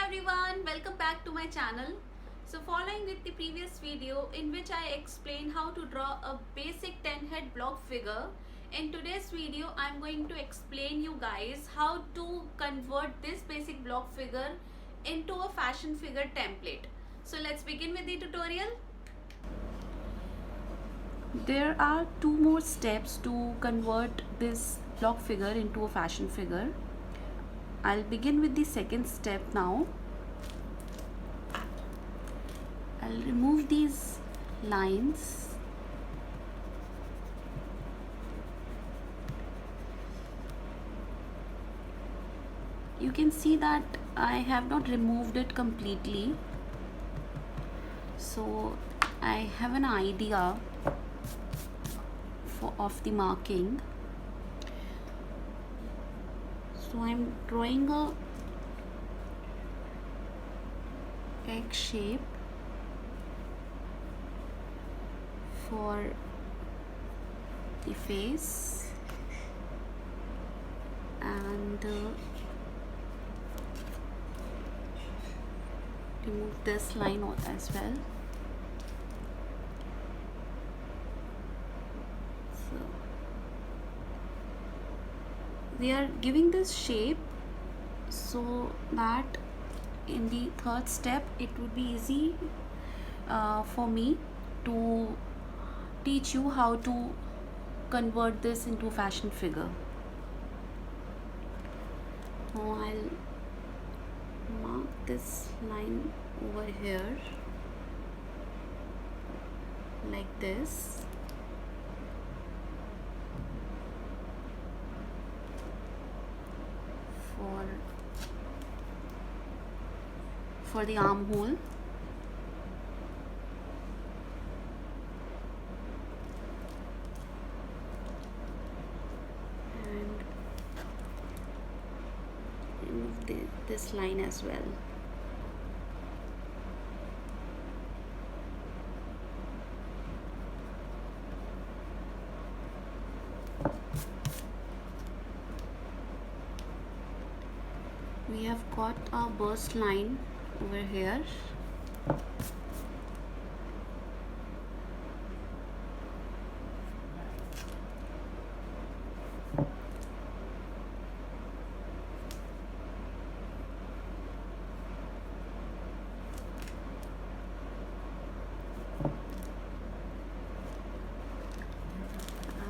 everyone, welcome back to my channel. So following with the previous video in which I explained how to draw a basic 10 head block figure, in today's video I am going to explain you guys how to convert this basic block figure into a fashion figure template. So let's begin with the tutorial. There are two more steps to convert this block figure into a fashion figure. I'll begin with the second step now. I'll remove these lines. You can see that I have not removed it completely, so I have an idea of the marking. So I'm drawing a egg shape for the face and remove this line as well. So we are giving this shape so that in the third step it would be easy for me to teach you how to convert this into fashion figure. So I'll mark this line over here like this. For the armhole. And remove this line as well. We have got a burst line over here.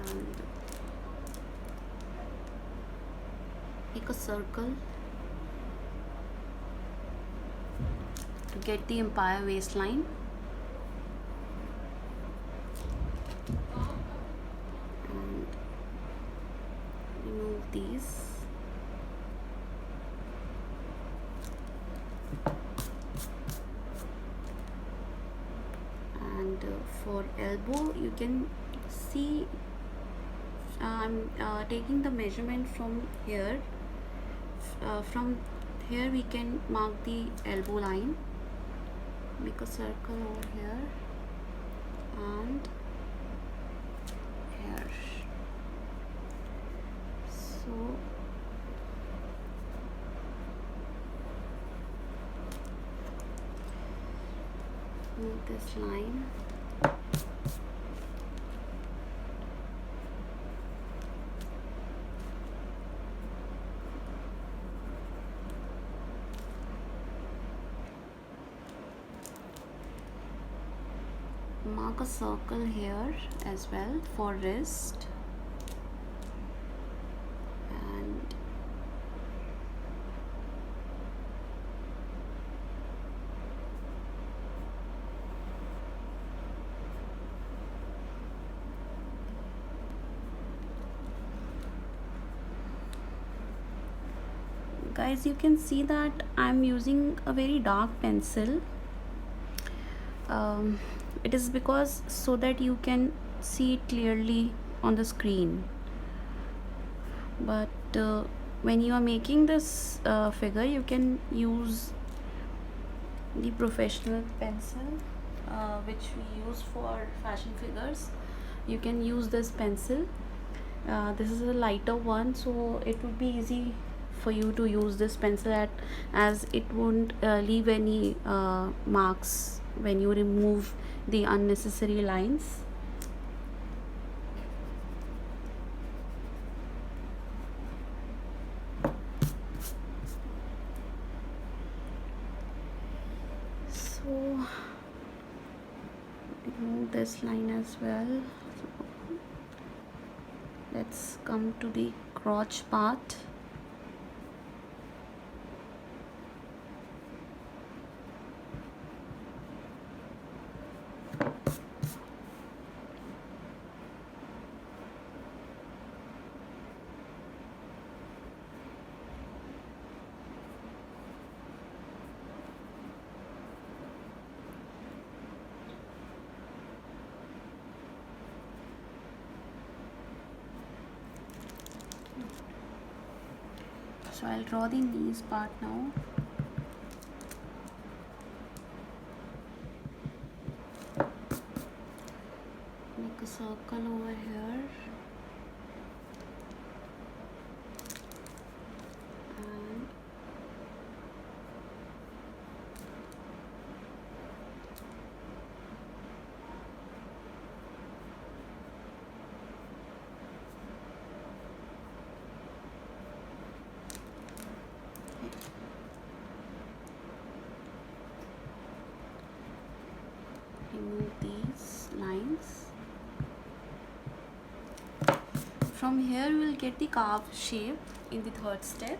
And make a circle to get the empire waistline. And remove these. And for elbow, you can see I'm taking the measurement from here. From here we can mark the elbow line. Make a circle over here and here. So move this line. Mark a circle here as well for wrist, and guys, you can see that I'm using a very dark pencil. It is because so that you can see it clearly on the screen, but when you are making this figure, you can use the professional pencil which we use for fashion figures. You can use this pencil. This is a lighter one, so it would be easy for you to use this pencil as it won't leave any marks when you remove the unnecessary lines. So remove this line as well. So let's come to the crotch part. So I'll draw the knees part now. Make a circle over here. And remove these lines. From here we will get the calf shape in the third step.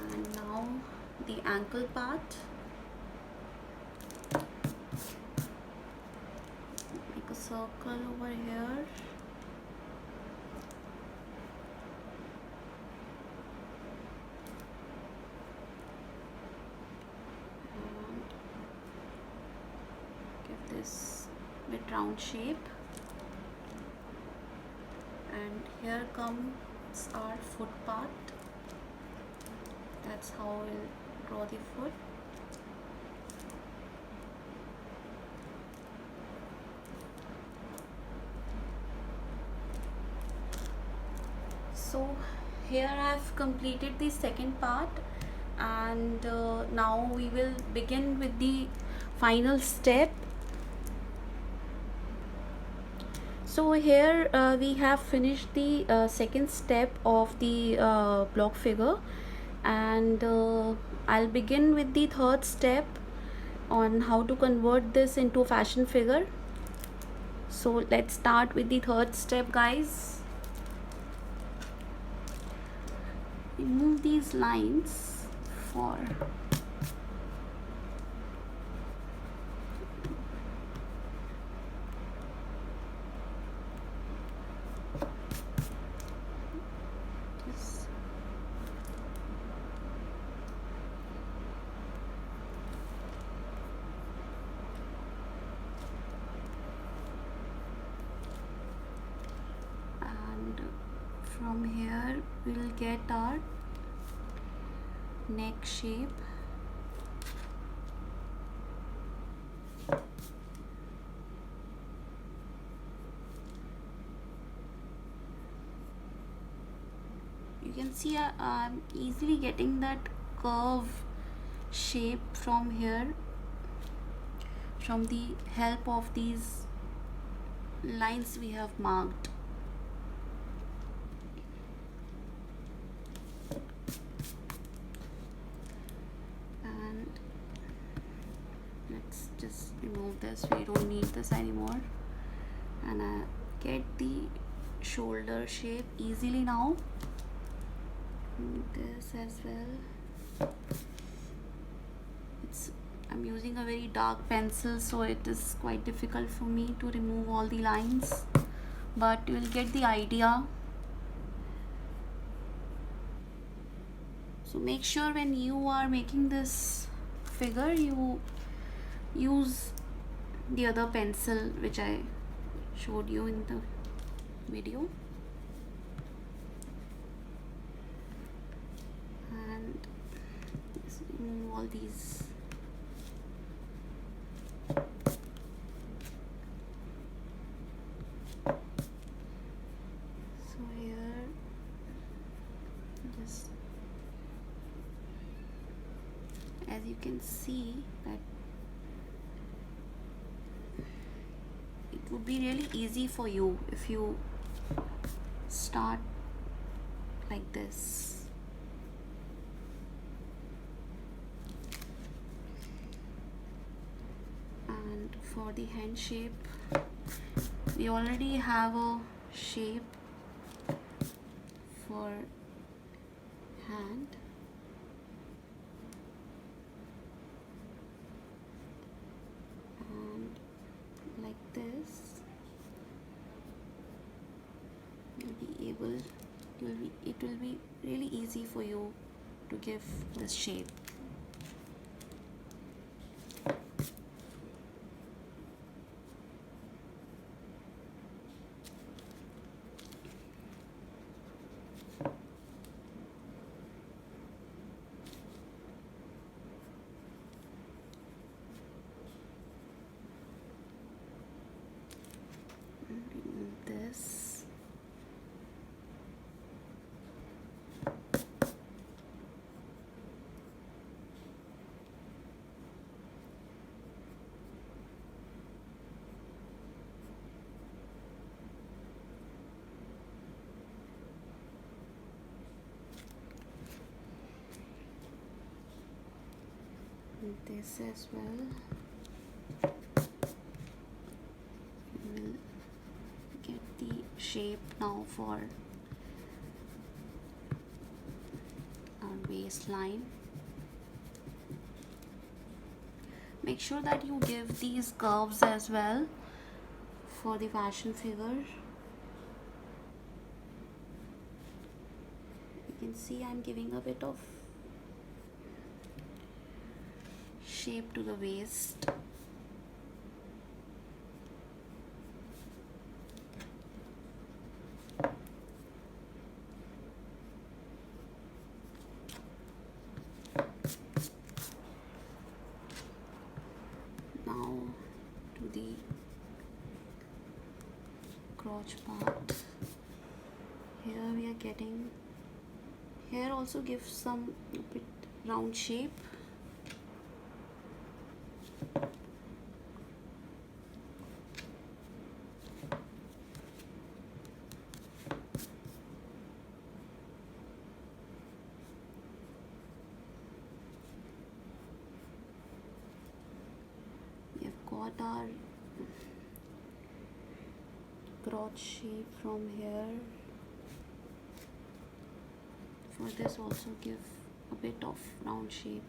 And now the ankle part. Make a circle over here. This bit round shape, and here comes our foot part. That's how we'll draw the foot. So here I've completed the second part, and now we will begin with the final step. So here we have finished the second step of the block figure, and I'll begin with the third step on how to convert this into a fashion figure. So let's start with the third step, guys. Remove these lines for this. And from here we'll get our neck shape. You can see I'm easily getting that curve shape from here, from the help of these lines we have marked. And let's just remove this, we don't need this anymore, and get the shoulder shape easily now. This as well. I'm using a very dark pencil, so it is quite difficult for me to remove all the lines, but you will get the idea. So make sure when you are making this figure you use the other pencil which I showed you in the video. And just remove all these. So here Just as you can see that it would be really easy for you if you start like this. And for the hand shape, we already have a shape for hand. And like this, it will be really easy for you to give this shape. Remove this. And this as well. We'll get the shape now for our waistline. Make sure that you give these curves as well for the fashion figure. You can see I'm giving a bit of shape to the waist. Now to the crotch part. Here we are getting, here also gives some bit round shape. We have got our crotch shape from here. For this also give a bit of round shape.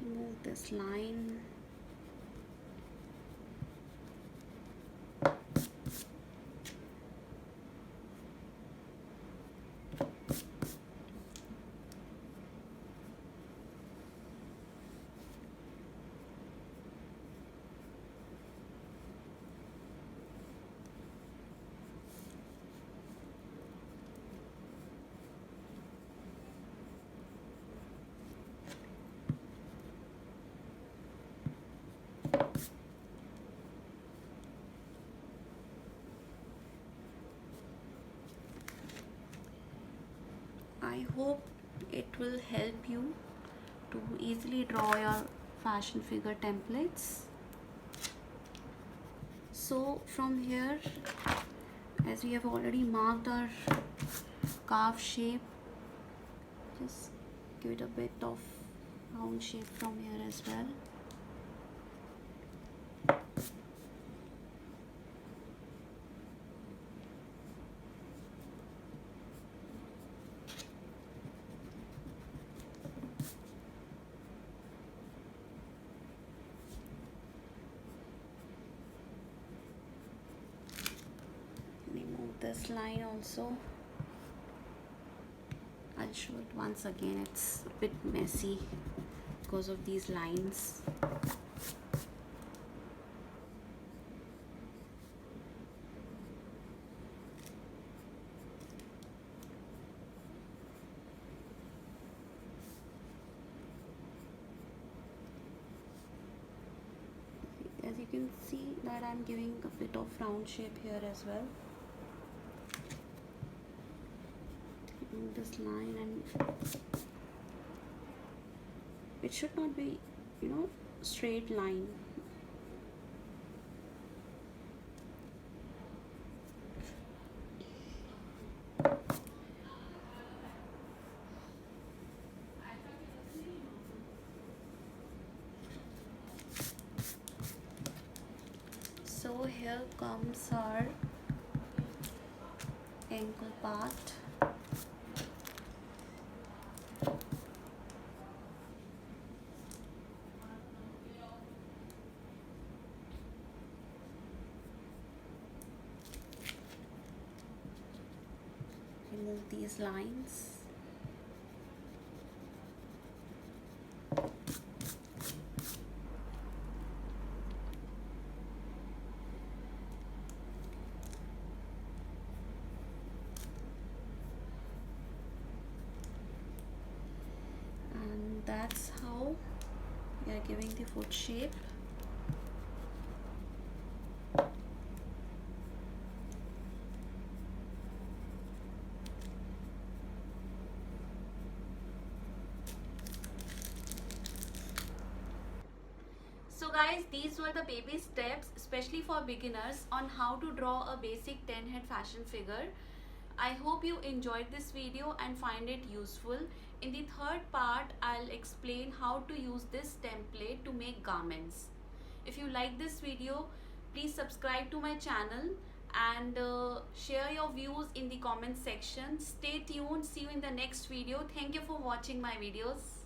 Remove this line. I hope it will help you to easily draw your fashion figure templates. So from here, as we have already marked our calf shape, just give it a bit of round shape from here as well. Remove this line also. I'll show it once again. It's a bit messy because of these lines. As you can see that I'm giving a bit of round shape here as well. along this line, and it should not be, straight line. So here comes our ankle part. Remove these lines. And that's how we are giving the foot shape. So guys, these were the baby steps, especially for beginners, on how to draw a basic 10 head fashion figure. I hope you enjoyed this video and find it useful. In the third part, I'll explain how to use this template to make garments. If you like this video, please subscribe to my channel and share your views in the comment section. Stay tuned. See you in the next video. Thank you for watching my videos.